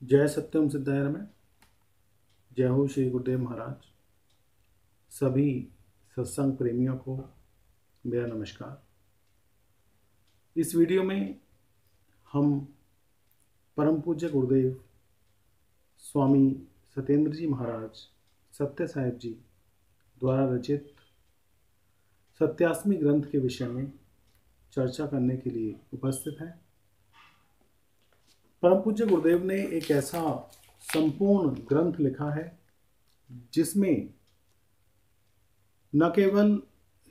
जय सत्यम सिद्धाय में जय हो श्री गुरुदेव महाराज। सभी सत्संग प्रेमियों को मेरा नमस्कार। इस वीडियो में हम परम पूज्य गुरुदेव स्वामी सत्येंद्र जी महाराज सत्य साहिब जी द्वारा रचित सत्यास्मी ग्रंथ के विषय में चर्चा करने के लिए उपस्थित हैं। परम पूज्य गुरुदेव ने एक ऐसा संपूर्ण ग्रंथ लिखा है जिसमें न केवल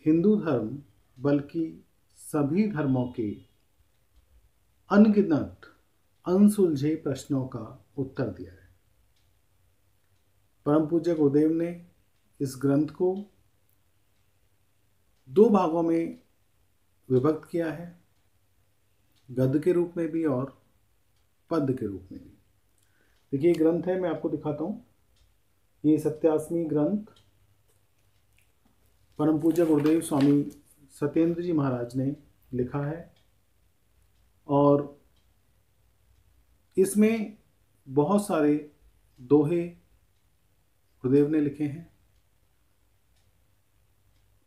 हिंदू धर्म बल्कि सभी धर्मों के अनगिनत अनसुलझे प्रश्नों का उत्तर दिया है। परम पूज्य गुरुदेव ने इस ग्रंथ को दो भागों में विभक्त किया है, गद्य के रूप में भी और पद्य के रूप में भी। देखिए ग्रंथ है, मैं आपको दिखाता हूँ। ये सत्यास्मी ग्रंथ परम पूज्य गुरुदेव स्वामी सत्येंद्र जी महाराज ने लिखा है और इसमें बहुत सारे दोहे गुरुदेव ने लिखे हैं।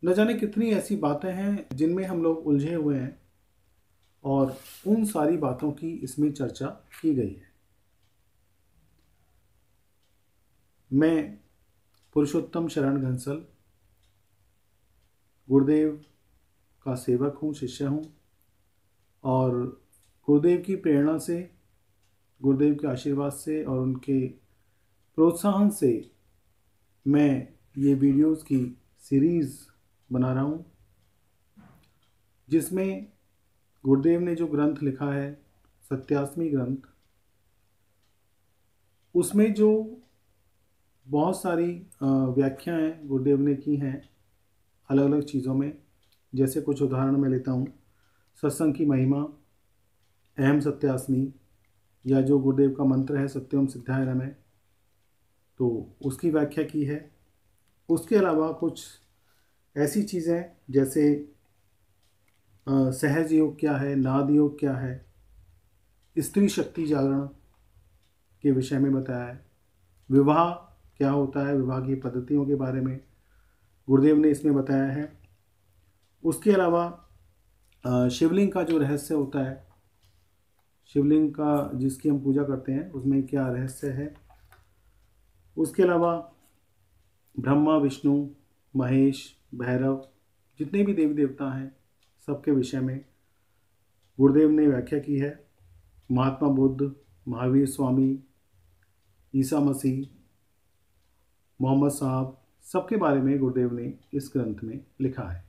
न जाने कितनी ऐसी बातें हैं जिनमें हम लोग उलझे हुए हैं और उन सारी बातों की इसमें चर्चा की गई है। मैं पुरुषोत्तम शरण घनसल गुरुदेव का सेवक हूँ, शिष्य हूँ और गुरुदेव की प्रेरणा से, गुरुदेव के आशीर्वाद से और उनके प्रोत्साहन से मैं ये वीडियोस की सीरीज़ बना रहा हूँ, जिसमें गुरुदेव ने जो ग्रंथ लिखा है सत्यास्मी ग्रंथ, उसमें जो बहुत सारी व्याख्याएं गुरुदेव ने की हैं अलग अलग चीज़ों में। जैसे कुछ उदाहरण मैं लेता हूँ, सत्संग की महिमा, अहम सत्यास्मी, या जो गुरुदेव का मंत्र है सत्यम सिद्धाय रमै, तो उसकी व्याख्या की है। उसके अलावा कुछ ऐसी चीज़ें जैसे सहज योग क्या है, नाद योग क्या है, स्त्री शक्ति जागरण के विषय में बताया है, विवाह क्या होता है, विवाह की पद्धतियों के बारे में गुरुदेव ने इसमें बताया है। उसके अलावा शिवलिंग का जो रहस्य होता है, शिवलिंग का जिसकी हम पूजा करते हैं उसमें क्या रहस्य है। उसके अलावा ब्रह्मा, विष्णु, महेश, भैरव, जितने भी देवी देवता हैं सबके विषय में गुरुदेव ने व्याख्या की है। महात्मा बुद्ध, महावीर स्वामी, ईसा मसीह, मोहम्मद साहब, सबके बारे में गुरुदेव ने इस ग्रंथ में लिखा है।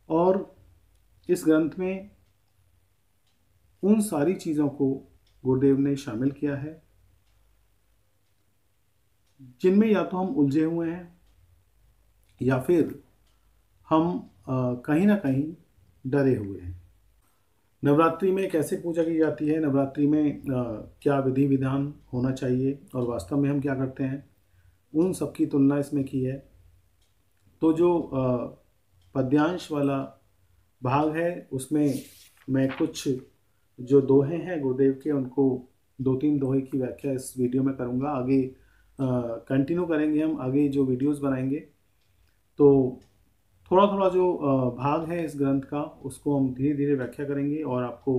और इस ग्रंथ में उन सारी चीज़ों को गुरुदेव ने शामिल किया है जिनमें या तो हम उलझे हुए हैं या फिर हम कहीं ना कहीं डरे हुए हैं। नवरात्रि में कैसे पूजा की जाती है, नवरात्रि में क्या विधि विधान होना चाहिए और वास्तव में हम क्या करते हैं, उन सब की तुलना इसमें की है। तो जो पद्यांश वाला भाग है उसमें मैं कुछ जो दोहे हैं गुरुदेव के, उनको 2-3 दोहे की व्याख्या इस वीडियो में करूँगा। आगे कंटिन्यू करेंगे, हम आगे जो वीडियोस बनाएंगे तो थोड़ा थोड़ा जो भाग है इस ग्रंथ का उसको हम धीरे धीरे व्याख्या करेंगे और आपको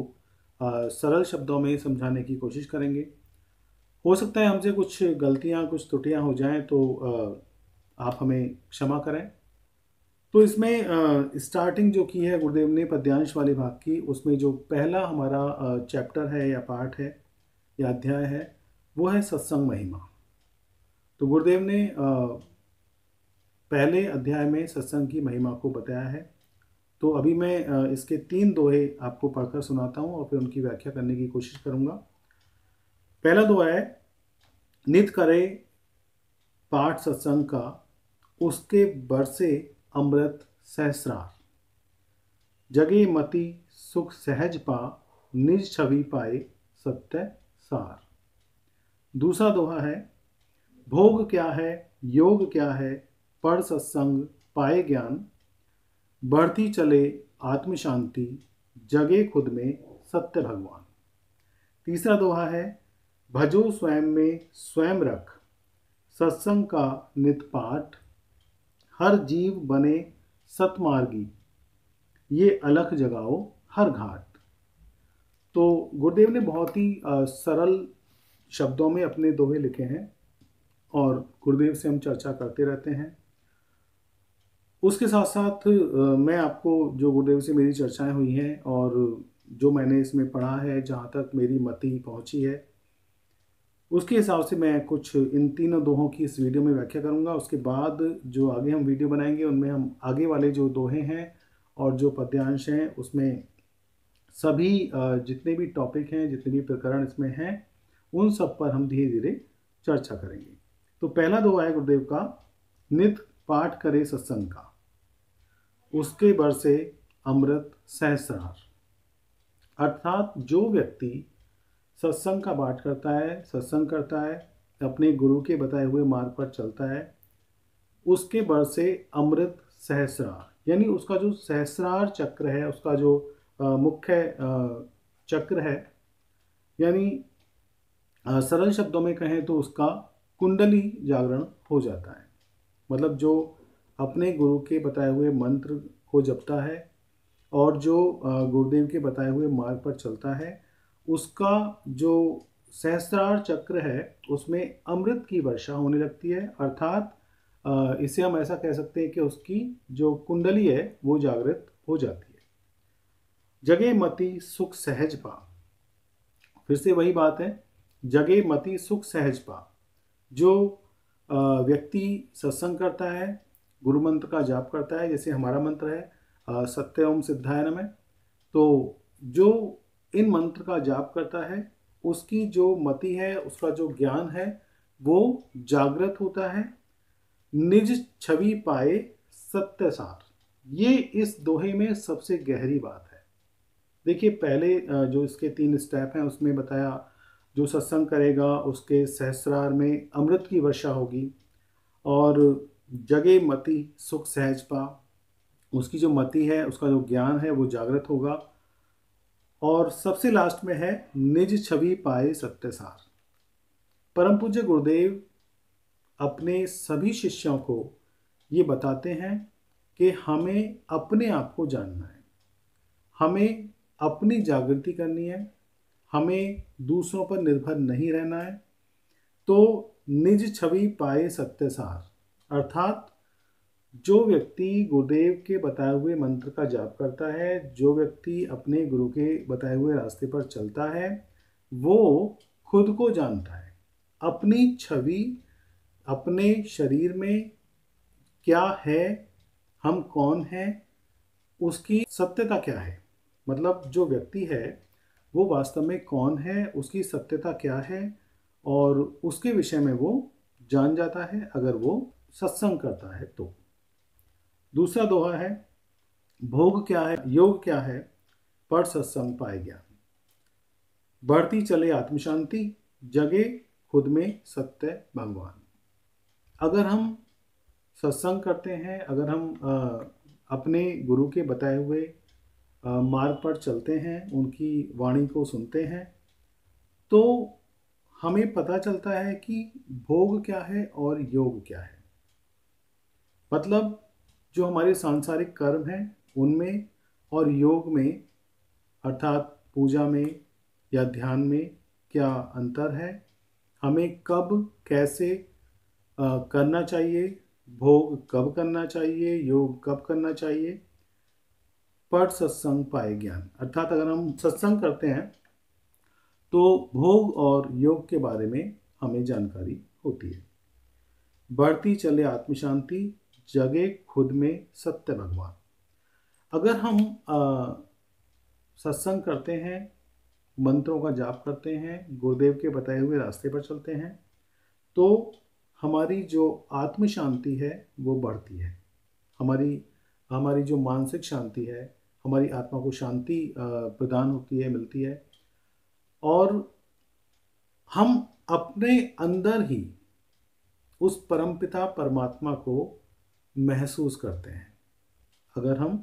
सरल शब्दों में समझाने की कोशिश करेंगे। हो सकता है हमसे कुछ गलतियां, कुछ त्रुटियां हो जाएं तो आप हमें क्षमा करें। तो इसमें स्टार्टिंग जो की है गुरुदेव ने पद्यांश वाले भाग की, उसमें जो पहला हमारा चैप्टर है या पार्ट है या अध्याय है वो है सत्संग महिमा। तो गुरुदेव ने पहले अध्याय में सत्संग की महिमा को बताया है। तो अभी मैं इसके 3 दोहे आपको पढ़कर सुनाता हूँ और फिर उनकी व्याख्या करने की कोशिश करूँगा। पहला दोहा है, नित करे पाठ सत्संग का, उसके बरसे अमृत सहस्रार, जगे मति सुख सहज पा, निज छवि पाए सत्य सार। दूसरा दोहा है, भोग क्या है, योग क्या है, पढ़ सत्संग पाए ज्ञान, बढ़ती चले आत्म शांति, जगे खुद में सत्य भगवान। तीसरा दोहा है, भजो स्वयं में स्वयं रख, सत्संग का नित पाठ, हर जीव बने सतमार्गी, ये अलख जगाओ हर घाट। तो गुरुदेव ने बहुत ही सरल शब्दों में अपने दोहे लिखे हैं और गुरुदेव से हम चर्चा करते रहते हैं। उसके साथ साथ मैं आपको जो गुरुदेव से मेरी चर्चाएं हुई हैं और जो मैंने इसमें पढ़ा है, जहाँ तक मेरी मति पहुँची है, उसके हिसाब से मैं कुछ इन तीनों दोहों की इस वीडियो में व्याख्या करूंगा। उसके बाद जो आगे हम वीडियो बनाएंगे उनमें हम आगे वाले जो दोहे हैं और जो पद्यांश हैं उसमें सभी जितने भी टॉपिक हैं, जितने भी प्रकरण इसमें हैं, उन सब पर हम धीरे धीरे चर्चा करेंगे। तो पहला दोहा है गुरुदेव का, नित पाठ करे सत्संग का, उसके बरसे अमृत सहस्रार। अर्थात जो व्यक्ति सत्संग का पाठ करता है, सत्संग करता है, अपने गुरु के बताए हुए मार्ग पर चलता है, उसके बरसे अमृत सहस्रार, यानी उसका जो सहस्रार चक्र है, उसका जो मुख्य चक्र है, यानी सरल शब्दों में कहें तो उसका कुंडली जागरण हो जाता है। मतलब जो अपने गुरु के बताए हुए मंत्र को जपता है और जो गुरुदेव के बताए हुए मार्ग पर चलता है, उसका जो सहस्त्रार चक्र है उसमें अमृत की वर्षा होने लगती है। अर्थात इसे हम ऐसा कह सकते हैं कि उसकी जो कुंडली है वो जागृत हो जाती है। जगे मति सुख सहज पा, फिर से वही बात है, जगे मति सुख सहज पा। जो व्यक्ति सत्संग करता है, गुरु मंत्र का जाप करता है, जैसे हमारा मंत्र है सत्य ओम सिद्धाय नमः, तो जो इन मंत्र का जाप करता है उसकी जो मति है, उसका जो ज्ञान है वो जागृत होता है। निज छवि पाए सत्य सार, ये इस दोहे में सबसे गहरी बात है। देखिए पहले जो इसके 3 स्टेप हैं उसमें बताया, जो सत्संग करेगा उसके सहस्रार में अमृत की वर्षा होगी और जगे मति सुख सहज पा, उसकी जो मति है, उसका जो ज्ञान है वो जागृत होगा। और सबसे लास्ट में है निज छवि पाए सत्यसार। परम पूज्य गुरुदेव अपने सभी शिष्यों को ये बताते हैं कि हमें अपने आप को जानना है, हमें अपनी जागृति करनी है, हमें दूसरों पर निर्भर नहीं रहना है। तो निज छवि पाए सत्यसार, अर्थात जो व्यक्ति गुरुदेव के बताए हुए मंत्र का जाप करता है, जो व्यक्ति अपने गुरु के बताए हुए रास्ते पर चलता है, वो खुद को जानता है, अपनी छवि, अपने शरीर में क्या है, हम कौन हैं, उसकी सत्यता क्या है। मतलब जो व्यक्ति है वो वास्तव में कौन है, उसकी सत्यता क्या है, और उसके विषय में वो जान जाता है अगर वो सत्संग करता है तो। दूसरा दोहा है, भोग क्या है, योग क्या है, पढ़ सत्संग पाए ज्ञान। बढ़ती चले आत्मशांति, जगे खुद में सत्य भगवान। अगर हम सत्संग करते हैं, अगर हम अपने गुरु के बताए हुए मार्ग पर चलते हैं, उनकी वाणी को सुनते हैं, तो हमें पता चलता है कि भोग क्या है और योग क्या है। मतलब जो हमारे सांसारिक कर्म हैं उनमें और योग में, अर्थात पूजा में या ध्यान में क्या अंतर है, हमें कब कैसे करना चाहिए, भोग कब करना चाहिए, योग कब करना चाहिए। पढ़ सत्संग पाए ज्ञान, अर्थात अगर हम सत्संग करते हैं तो भोग और योग के बारे में हमें जानकारी होती है। बढ़ती चले आत्मशांति, जगे खुद में सत्य भगवान। अगर हम सत्संग करते हैं, मंत्रों का जाप करते हैं, गुरुदेव के बताए हुए रास्ते पर चलते हैं, तो हमारी जो आत्म शांति है वो बढ़ती है। हमारी जो मानसिक शांति है, हमारी आत्मा को शांति प्रदान होती है, मिलती है, और हम अपने अंदर ही उस परमपिता परमात्मा को महसूस करते हैं अगर हम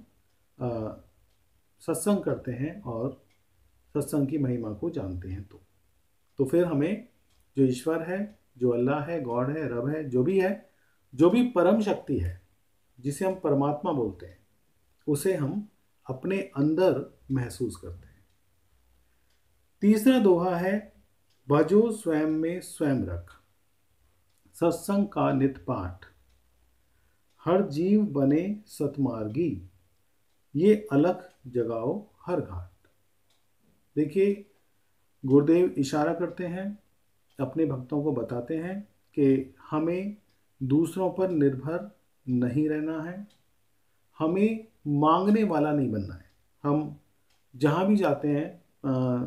सत्संग करते हैं और सत्संग की महिमा को जानते हैं तो फिर हमें जो ईश्वर है, जो अल्लाह है, गॉड है, रब है, जो भी है, जो भी परम शक्ति है, जिसे हम परमात्मा बोलते हैं, उसे हम अपने अंदर महसूस करते हैं। तीसरा दोहा है, भजो स्वयं में स्वयं रख, सत्संग का नित पाठ, हर जीव बने सतमार्गी, ये अलख जगाओ हर घाट। देखिए, गुरुदेव इशारा करते हैं, अपने भक्तों को बताते हैं कि हमें दूसरों पर निर्भर नहीं रहना है, हमें मांगने वाला नहीं बनना है। हम जहाँ भी जाते हैं,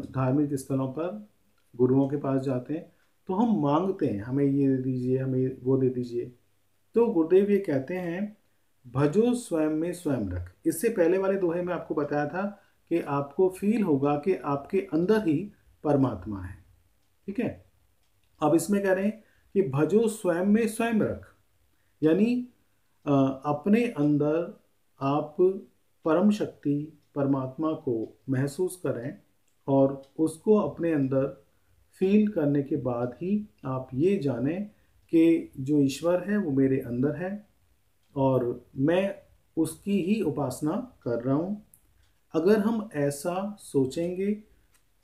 धार्मिक स्थलों पर गुरुओं के पास जाते हैं, तो हम मांगते हैं, हमें ये दे दीजिए, हमें वो दे दीजिए। तो गुरुदेव ये कहते हैं, भजो स्वयं में स्वयं रख। इससे पहले वाले दोहे में आपको बताया था कि आपको फील होगा कि आपके अंदर ही परमात्मा है। ठीक है, अब इसमें कह रहे हैं कि भजो स्वयं में स्वयं रख, यानी अपने अंदर आप परम शक्ति परमात्मा को महसूस करें और उसको अपने अंदर फील करने के बाद ही आप ये जानें कि जो ईश्वर है वो मेरे अंदर है और मैं उसकी ही उपासना कर रहा हूँ। अगर हम ऐसा सोचेंगे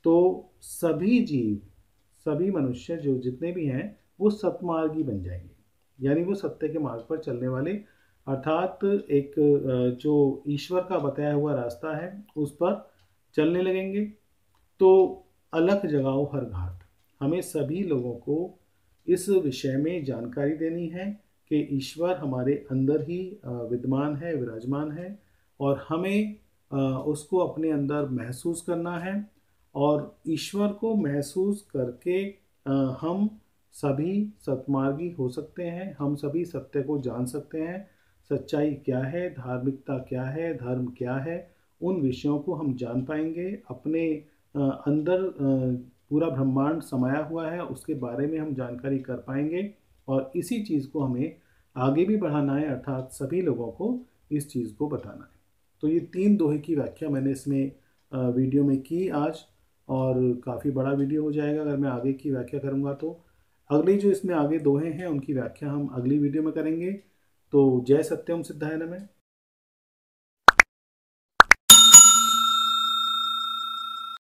तो सभी जीव, सभी मनुष्य जो जितने भी हैं, वो सतमार्गी बन जाएंगे, यानी वो सत्य के मार्ग पर चलने वाले, अर्थात एक जो ईश्वर का बताया हुआ रास्ता है उस पर चलने लगेंगे। तो अलख जगाओ हर घाट, हमें सभी लोगों को इस विषय में जानकारी देनी है कि ईश्वर हमारे अंदर ही विद्यमान है, विराजमान है, और हमें उसको अपने अंदर महसूस करना है। और ईश्वर को महसूस करके हम सभी सतमार्गी हो सकते हैं, हम सभी सत्य को जान सकते हैं। सच्चाई क्या है, धार्मिकता क्या है, धर्म क्या है, उन विषयों को हम जान पाएंगे। अपने अंदर पूरा ब्रह्मांड समाया हुआ है, उसके बारे में हम जानकारी कर पाएंगे और इसी चीज़ को हमें आगे भी बढ़ाना है, अर्थात सभी लोगों को इस चीज़ को बताना है। तो ये 3 दोहे की व्याख्या मैंने इसमें वीडियो में की आज, और काफ़ी बड़ा वीडियो हो जाएगा अगर मैं आगे की व्याख्या करूँगा तो। अगली जो इसमें आगे दोहे हैं उनकी व्याख्या हम अगली वीडियो में करेंगे। तो जय सत्यम सिद्धाय नमः।